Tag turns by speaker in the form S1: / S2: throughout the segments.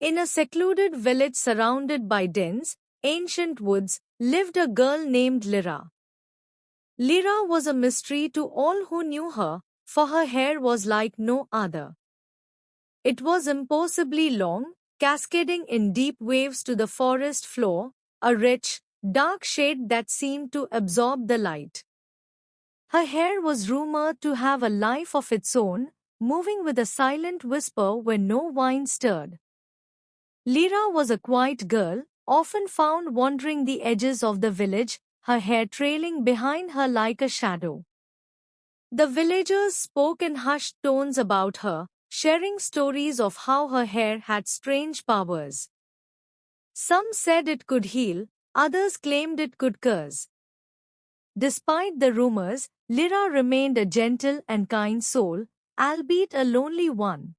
S1: In a secluded village surrounded by dense, ancient woods, lived a girl named Lyra. Lyra was a mystery to all who knew her, for her hair was like no other. It was impossibly long, cascading in deep waves to the forest floor, a rich, dark shade that seemed to absorb the light. Her hair was rumored to have a life of its own, moving with a silent whisper when no wind stirred. Lyra was a quiet girl, often found wandering the edges of the village, her hair trailing behind her like a shadow. The villagers spoke in hushed tones about her, sharing stories of how her hair had strange powers. Some said it could heal, others claimed it could curse. Despite the rumors, Lyra remained a gentle and kind soul, albeit a lonely one.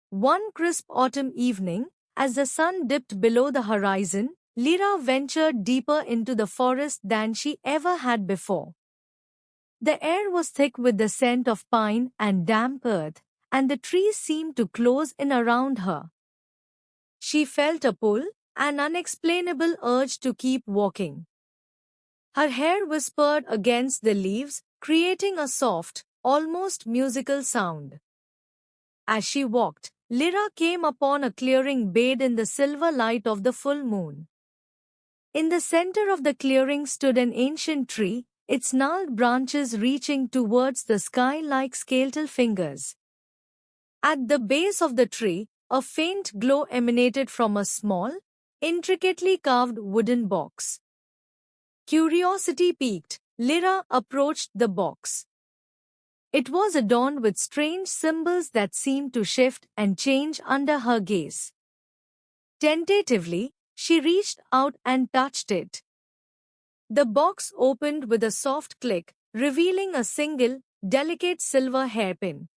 S1: One crisp autumn evening, as the sun dipped below the horizon, Lyra ventured deeper into the forest than she ever had before. The air was thick with the scent of pine and damp earth, and the trees seemed to close in around her. She felt a pull, an unexplainable urge to keep walking. Her hair whispered against the leaves, creating a soft, almost musical sound. As she walked, Lyra came upon a clearing bathed in the silver light of the full moon. In the center of the clearing stood an ancient tree, its gnarled branches reaching towards the sky like skeletal fingers. At the base of the tree, a faint glow emanated from a small, intricately carved wooden box. Curiosity piqued, Lyra approached the box. It was adorned with strange symbols that seemed to shift and change under her gaze. Tentatively, she reached out and touched it. The box opened with a soft click, revealing a single, delicate silver hairpin.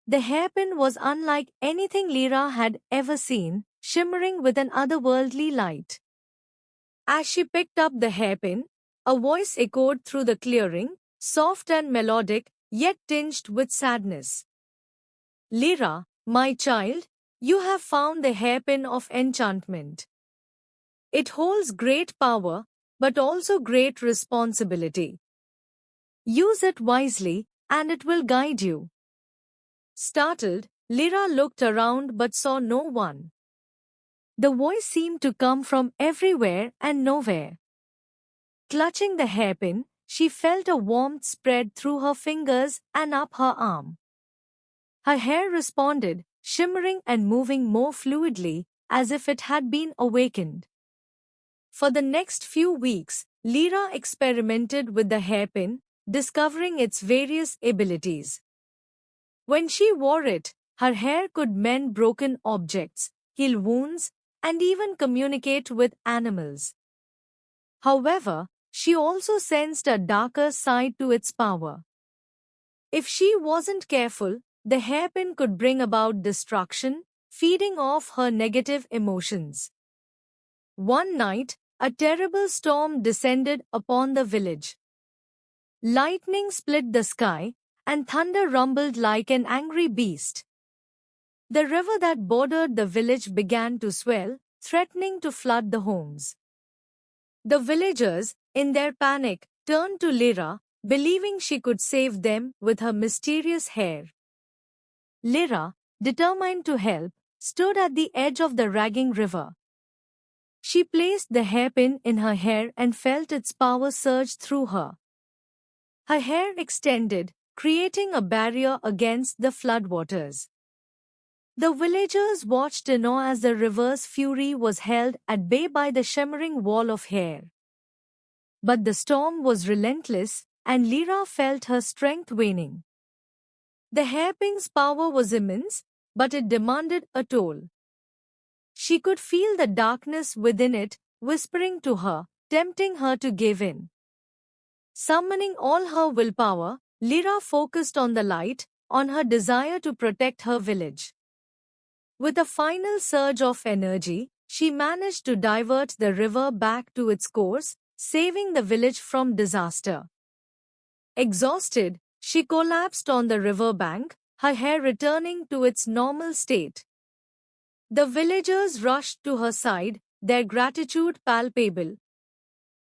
S1: The hairpin was unlike anything Lyra had ever seen, shimmering with an otherworldly light. As she picked up the hairpin, a voice echoed through the clearing, soft and melodic, yet tinged with sadness. Lyra, my child, you have found the hairpin of enchantment. It holds great power, but also great responsibility. Use it wisely, and it will guide you. Startled, Lyra looked around but saw no one. The voice seemed to come from everywhere and nowhere. Clutching the hairpin, she felt a warmth spread through her fingers and up her arm. Her hair responded, shimmering and moving more fluidly, as if it had been awakened. For the next few weeks, Lyra experimented with the hairpin, discovering its various abilities. When she wore it, her hair could mend broken objects, heal wounds, and even communicate with animals. However, she also sensed a darker side to its power. If she wasn't careful, the hairpin could bring about destruction, feeding off her negative emotions. One night, a terrible storm descended upon the village. Lightning split the sky, and thunder rumbled like an angry beast. The river that bordered the village began to swell, threatening to flood the homes. The villagers, in their panic, turned to Lyra, believing she could save them with her mysterious hair. Lyra, determined to help, stood at the edge of the raging river. She placed the hairpin in her hair and felt its power surge through her. Her hair extended, creating a barrier against the floodwaters. The villagers watched in awe as the river's fury was held at bay by the shimmering wall of hair. But the storm was relentless, and Lyra felt her strength waning. The hairpin's power was immense, but it demanded a toll. She could feel the darkness within it, whispering to her, tempting her to give in. Summoning all her willpower, Lyra focused on the light, on her desire to protect her village. With a final surge of energy, she managed to divert the river back to its course, saving the village from disaster. Exhausted, she collapsed on the river bank, her hair returning to its normal state. The villagers rushed to her side, their gratitude palpable.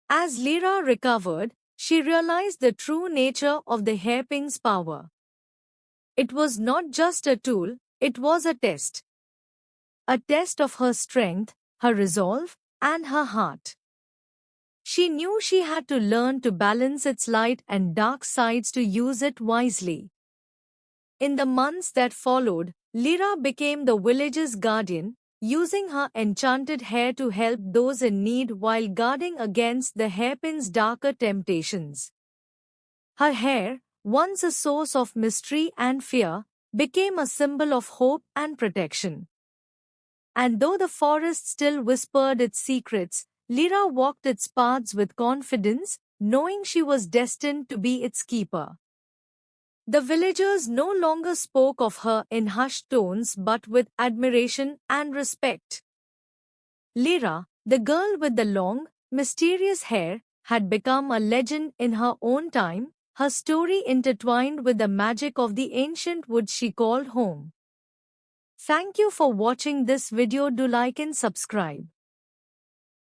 S1: As Lyra recovered, she realized the true nature of the hairpin's power. It was not just a tool, it was a test. A test of her strength, her resolve, and her heart. She knew she had to learn to balance its light and dark sides to use it wisely. In the months that followed, Lyra became the village's guardian, using her enchanted hair to help those in need while guarding against the hairpin's darker temptations. Her hair, once a source of mystery and fear, became a symbol of hope and protection. And though the forest still whispered its secrets, Lyra walked its paths with confidence, knowing she was destined to be its keeper. The villagers no longer spoke of her in hushed tones but with admiration and respect. Lyra, the girl with the long, mysterious hair, had become a legend in her own time, her story intertwined with the magic of the ancient woods she called home. Thank you for watching this video. Do like and subscribe.